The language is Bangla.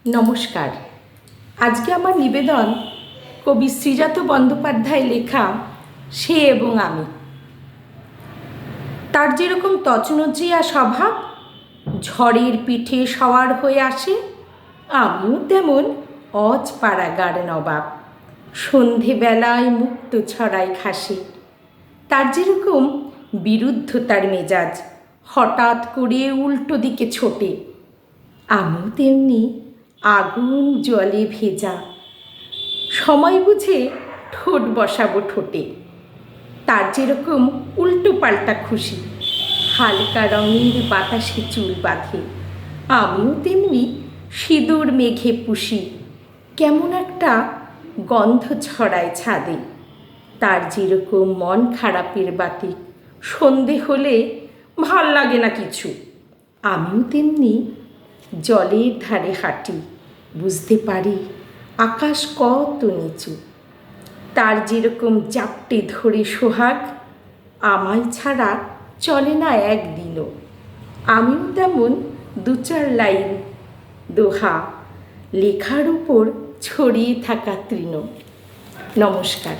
নমস্কার। আজকে আমার নিবেদন কবি শ্রীজাত বন্দ্যোপাধ্যায় লেখা সে এবং আমি। তার যেরকম তছনছিয়া স্বভাব, ঝড়ের পিঠে সওয়ার হয়ে আসে, আমিও তেমন অজপাড়াগার নবাব, সন্ধেবেলায় মুক্ত ছড়াই ঘাসে। তার যেরকম বিরুদ্ধতার মেজাজ, হঠাৎ করে উল্টো দিকে ছোটে, আমিও তেমনি আগুন জলে ভেজা, সময় বুঝে ঠোঁট বসাবো ঠোঁটে। তার যেরকম উল্টো পাল্টা খুশি, হালকা রঙের বাতাসে চুল বাঁধে, আমিও তেমনি সিঁদুর মেঘে পুষি, কেমন একটা গন্ধ ছড়ায় ছাদে। তার যেরকম মন খারাপের বাতিক, সন্ধে হলে ভাল লাগে না কিছু, আমিও তেমনি জলের ধারে হাঁটি, বুঝতে পারি আকাশ কত নিচু। তার যেরকম জাপটে ধরে সোহাগ, আমায় ছাড়া চলে না একদিনও, আমিও তেমন দু চার লাইন দোহা, লেখার উপর ছড়িয়ে থাকা তৃণ। নমস্কার।